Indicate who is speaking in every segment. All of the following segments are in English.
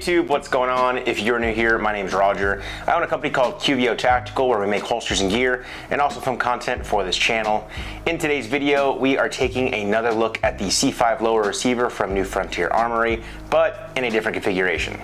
Speaker 1: YouTube, what's going on? If you're new here, my name's Roger. I own a company called QVO Tactical where we make holsters and gear and also film content for this channel. In today's video, we are taking another look at the C5 lower receiver from new Frontier Armory, but in a different configuration.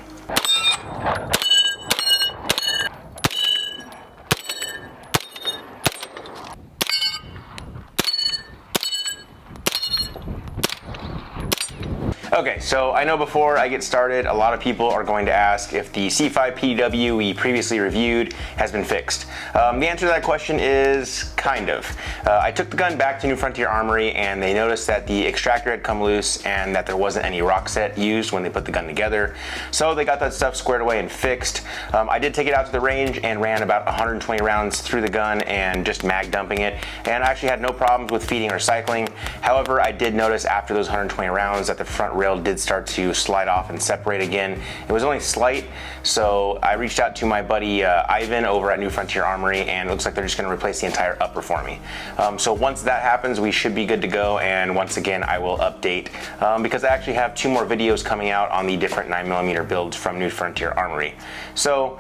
Speaker 1: Okay, so I know before I get started, a lot of people are going to ask if the C5 PDW we previously reviewed has been fixed. The answer to that question is kind of. I took the gun back to New Frontier Armory and they noticed that the extractor had come loose and that there wasn't any rock set used when they put the gun together. So they got that stuff squared away and fixed. I did take it out to the range and ran about 120 rounds through the gun and just mag dumping it. And I actually had no problems with feeding or cycling. However, I did notice after those 120 rounds that the front rail did start to slide off and separate again. It was only slight, so I reached out to my buddy Ivan over at New Frontier Armory, and it looks like they're just going to replace the entire upper for me. So once that happens, we should be good to go, and once again I will update because I actually have 2 more videos coming out on the different 9mm builds from New Frontier Armory. So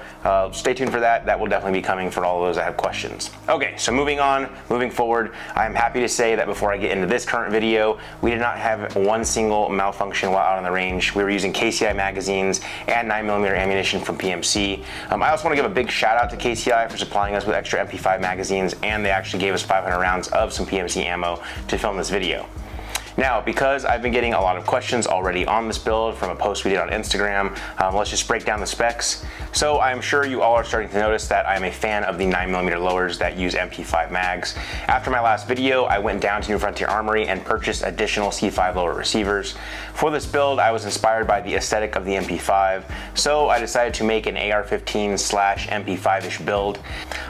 Speaker 1: stay tuned for that. That will definitely be coming for all of those that have questions. Okay, so moving forward, I'm happy to say that before I get into this current video, we did not have one single malfunction while out on the range. We were using KCI magazines and 9mm ammunition from PMC. I also want to give a big shout out to KCI for supplying us with extra MP5 magazines, and they actually gave us 500 rounds of some PMC ammo to film this video. Now, because I've been getting a lot of questions already on this build from a post we did on Instagram, let's just break down the specs. So I'm sure you all are starting to notice that I'm a fan of the 9mm lowers that use MP5 mags. After my last video, I went down to New Frontier Armory and purchased additional C5 lower receivers. For this build, I was inspired by the aesthetic of the MP5, so I decided to make an AR-15/MP5-ish build.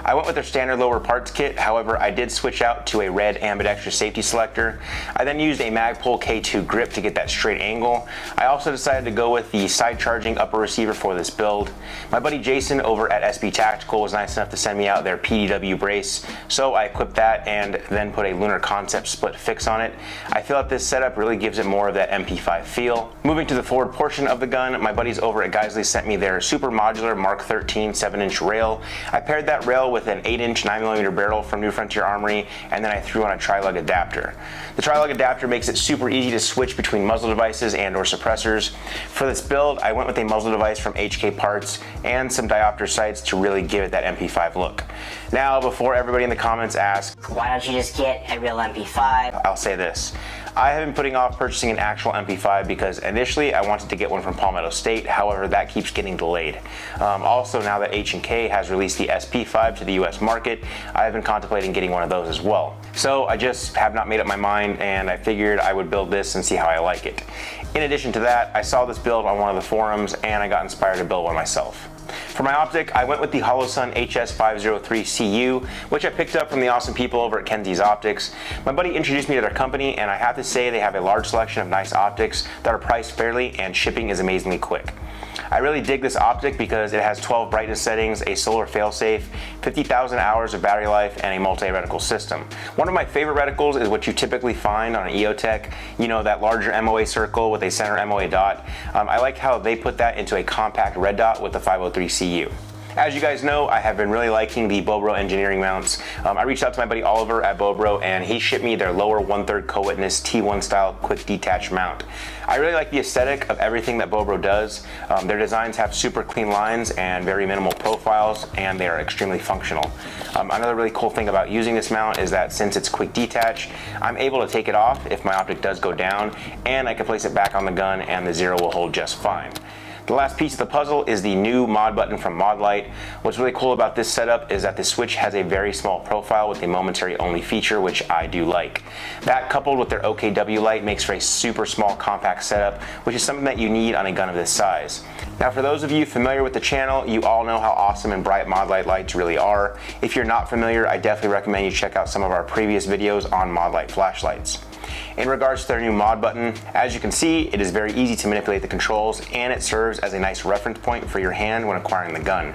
Speaker 1: I went with their standard lower parts kit, however, I did switch out to a red ambidextrous safety selector. I then used a Magpul K2 grip to get that straight angle. I also decided to go with the side charging upper receiver for this build. My buddy Jason over at SB Tactical was nice enough to send me out their PDW brace, so I equipped that and then put a Lunar Concept split fix on it. I feel that this setup really gives it more of that MP5 feel. Moving to the forward portion of the gun, my buddies over at Geisley sent me their super modular Mark 13 7-inch rail. I paired that rail with an 8-inch 9mm barrel from New Frontier Armory, and then I threw on a tri-lug adapter. The tri-lug adapter makes it super easy to switch between muzzle devices and or suppressors. For this build, I went with a muzzle device from HK Parts and some diopter sights to really give it that MP5 look. Now, before everybody in the comments asks,
Speaker 2: why don't you just get a real MP5?
Speaker 1: I'll say this. I have been putting off purchasing an actual MP5 because initially I wanted to get one from Palmetto State, however that keeps getting delayed. Also, now that H&K has released the SP5 to the US market, I have been contemplating getting one of those as well. So I just have not made up my mind, and I figured I would build this and see how I like it. In addition to that, I saw this build on one of the forums and I got inspired to build one myself. For my optic, I went with the Holosun HS503CU, which I picked up from the awesome people over at Kenzie's Optics. My buddy introduced me to their company, and I have to say they have a large selection of nice optics that are priced fairly, and shipping is amazingly quick. I really dig this optic because it has 12 brightness settings, a solar failsafe, 50,000 hours of battery life, and a multi-reticle system. One of my favorite reticles is what you typically find on an EOTech, you know, that larger MOA circle with a center MOA dot. I like how they put that into a compact red dot with the 503CU. As you guys know, I have been really liking the Bobro Engineering mounts. I reached out to my buddy Oliver at Bobro, and he shipped me their lower 1/3 co-witness T1 style quick detach mount. I really like the aesthetic of everything that Bobro does. Their designs have super clean lines and very minimal profiles, and they are extremely functional. Another really cool thing about using this mount is that since it's quick detach, I'm able to take it off if my optic does go down, and I can place it back on the gun and the zero will hold just fine. The last piece of the puzzle is the new mod button from Modlite. What's really cool about this setup is that the switch has a very small profile with a momentary only feature, which I do like. That coupled with their OKW light makes for a super small compact setup, which is something that you need on a gun of this size. Now, for those of you familiar with the channel, you all know how awesome and bright Modlite lights really are. If you're not familiar, I definitely recommend you check out some of our previous videos on Modlite flashlights. In regards to their new mod button, as you can see, it is very easy to manipulate the controls, and it serves as a nice reference point for your hand when acquiring the gun.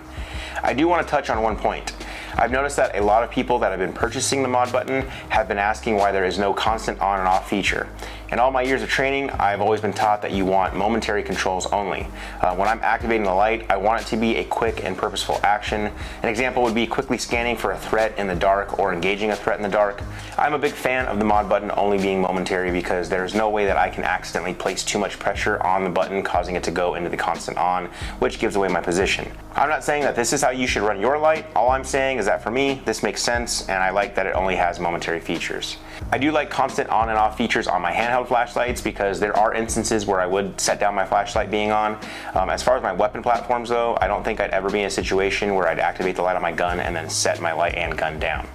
Speaker 1: I do want to touch on one point. I've noticed that a lot of people that have been purchasing the mod button have been asking why there is no constant on and off feature. In all my years of training, I've always been taught that you want momentary controls only. When I'm activating the light, I want it to be a quick and purposeful action. An example would be quickly scanning for a threat in the dark or engaging a threat in the dark. I'm a big fan of the mod button only being momentary because there's no way that I can accidentally place too much pressure on the button, causing it to go into the constant on, which gives away my position. I'm not saying that this is how you should run your light. All I'm saying is that for me, this makes sense, and I like that it only has momentary features. I do like constant on and off features on my handheld flashlights because there are instances where I would set down my flashlight being on. As far as my weapon platforms though, I don't think I'd ever be in a situation where I'd activate the light on my gun and then set my light and gun down.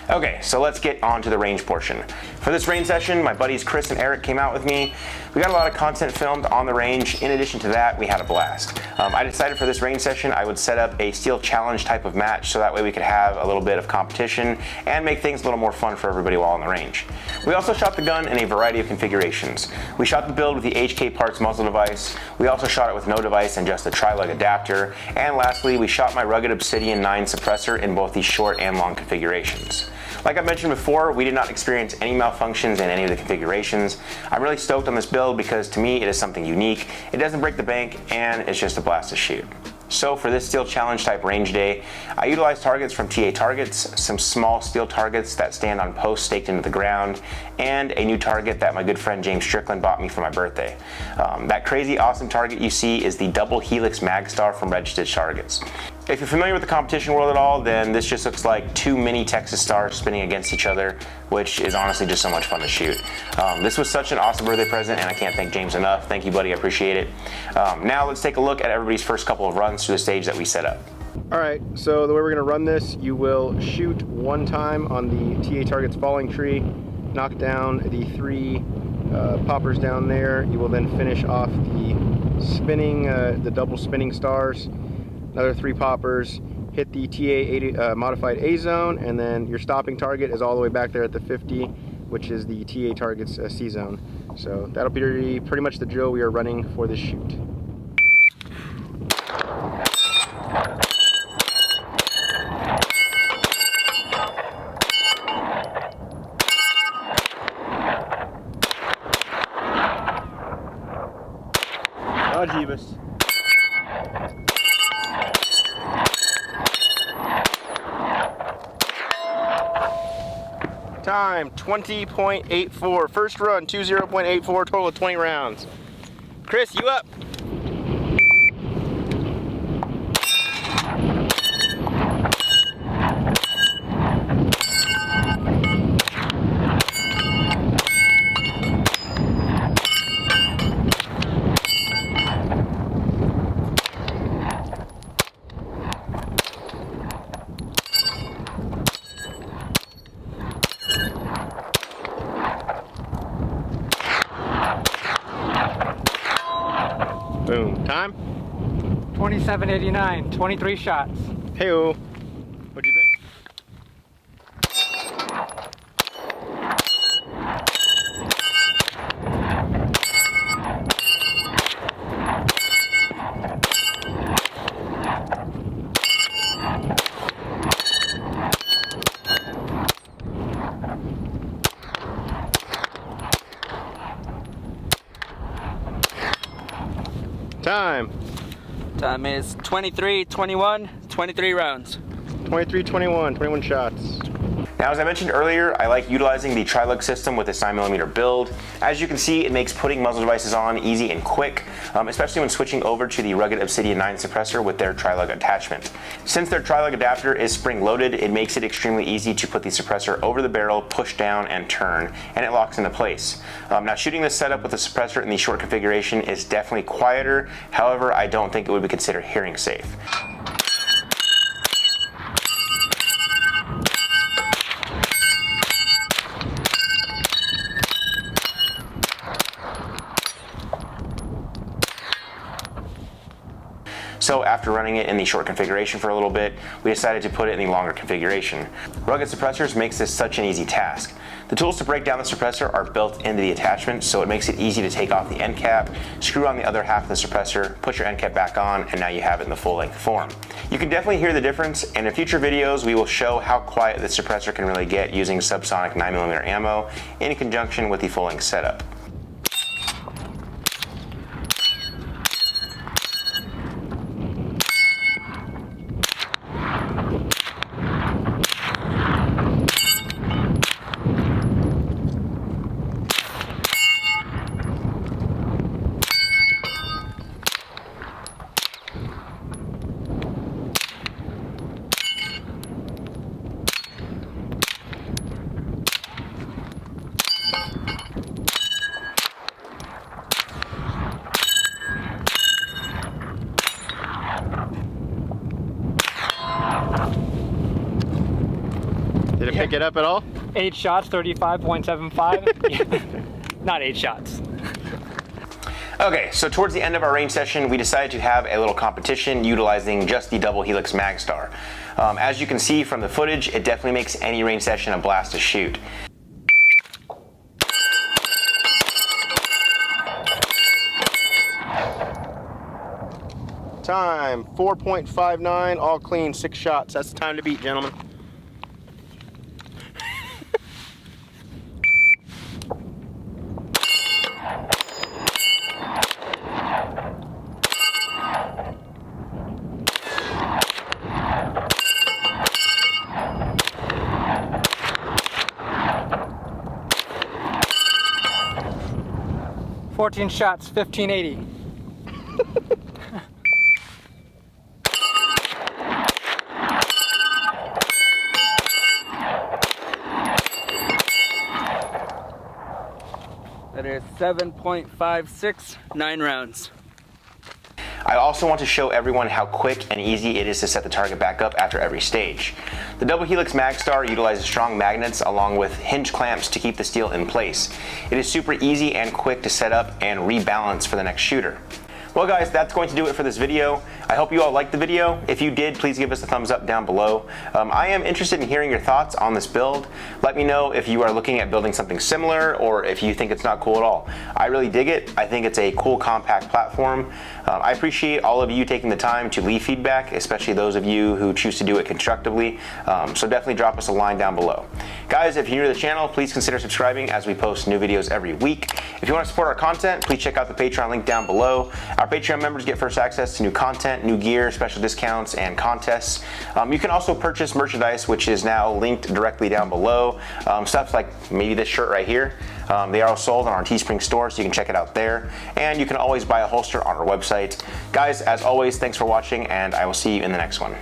Speaker 1: Okay, so let's get on to the range portion. For this range session, my buddies Chris and Eric came out with me. We got a lot of content filmed on the range. In addition to that, we had a blast. I decided for this range session, I would set up a steel challenge type of match so that way we could have a little bit of competition and make things a little more fun for everybody while on the range. We also shot the gun in a variety of configurations. We shot the build with the HK Parts muzzle device. We also shot it with no device and just a tri-lug adapter. And lastly, we shot my rugged Obsidian 9 suppressor in both the short and long configurations. Like I mentioned before, we did not experience any malfunctions in any of the configurations. I'm really stoked on this build because to me it is something unique. It doesn't break the bank and it's just a blast to shoot. So for this steel challenge type range day, I utilized targets from TA Targets, some small steel targets that stand on posts staked into the ground, and a new target that my good friend James Strickland bought me for my birthday. That crazy awesome target you see is the double helix Magstar from Red Stitch Targets. If you're familiar with the competition world at all, then this just looks like two mini Texas stars spinning against each other, which is honestly just so much fun to shoot. This was such an awesome birthday present, and I can't thank James enough. Thank you, buddy, I appreciate it. Now let's take a look at everybody's first couple of runs through the stage that we set up.
Speaker 3: All right, so the way we're gonna run this, you will shoot one time on the TA Target's falling tree, knock down the three poppers down there. You will then finish off the spinning, the double spinning stars. Another three poppers, hit the TA modified A zone, and then your stopping target is all the way back there at the 50, which is the TA Target's C zone. So that'll be pretty much the drill we are running for this shoot. Oh, Jeebus. Time 20.84. First run 20.84. Total of 20 rounds. Chris, you up? Boom. Time?
Speaker 4: 27.89, 23 shots.
Speaker 3: Hey-o. What'd you think? Time.
Speaker 4: Time is 23.21, 23 rounds.
Speaker 3: 23-21, 21 shots.
Speaker 1: Now, as I mentioned earlier, I like utilizing the tri-lug system with this 9mm build. As you can see, it makes putting muzzle devices on easy and quick, especially when switching over to the rugged Obsidian 9 suppressor with their tri-lug attachment. Since their tri-lug adapter is spring-loaded, it makes it extremely easy to put the suppressor over the barrel, push down, and turn, and it locks into place. Now, shooting this setup with the suppressor in the short configuration is definitely quieter. However, I don't think it would be considered hearing safe. So after running it in the short configuration for a little bit, we decided to put it in the longer configuration. Rugged suppressors makes this such an easy task. The tools to break down the suppressor are built into the attachment, so it makes it easy to take off the end cap, screw on the other half of the suppressor, put your end cap back on, and now you have it in the full length form. You can definitely hear the difference, and in future videos we will show how quiet the suppressor can really get using subsonic 9mm ammo in conjunction with the full length setup.
Speaker 3: pick it up at all?
Speaker 5: 8 shots, 35.75. Not 8 shots.
Speaker 1: Okay, so towards the end of our range session, we decided to have a little competition utilizing just the double helix Magstar. As you can see from the footage, it definitely makes any range session a blast to shoot.
Speaker 3: Time, 4.59, all clean, 6 shots. That's the time to beat, gentlemen.
Speaker 5: Fourteen shots, 1580.
Speaker 4: That is 7.56, 9 rounds.
Speaker 1: I also want to show everyone how quick and easy it is to set the target back up after every stage. The double helix Magstar utilizes strong magnets along with hinge clamps to keep the steel in place. It is super easy and quick to set up and rebalance for the next shooter. Well guys, that's going to do it for this video. I hope you all liked the video. If you did, please give us a thumbs up down below. I am interested in hearing your thoughts on this build. Let me know if you are looking at building something similar or if you think it's not cool at all. I really dig it. I think it's a cool compact platform. I appreciate all of you taking the time to leave feedback, especially those of you who choose to do it constructively. So definitely drop us a line down below. Guys, if you're new to the channel, please consider subscribing as we post new videos every week. If you want to support our content, please check out the Patreon link down below. Our Patreon members get first access to new content, new gear, special discounts, and contests. You can also purchase merchandise, which is now linked directly down below. Stuff like maybe this shirt right here. They are all sold on our Teespring store, so you can check it out there. And you can always buy a holster on our website. Guys, as always, thanks for watching, and I will see you in the next one.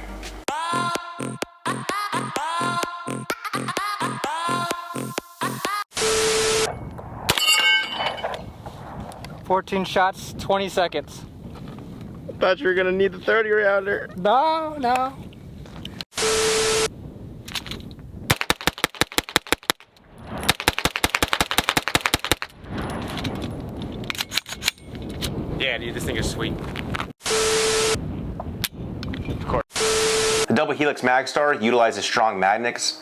Speaker 5: 14 shots, 20 seconds.
Speaker 3: Thought you were gonna need the 30 rounder.
Speaker 5: No, no.
Speaker 1: Yeah, dude, this thing is sweet. Of course. The double helix Magstar utilizes strong magnets?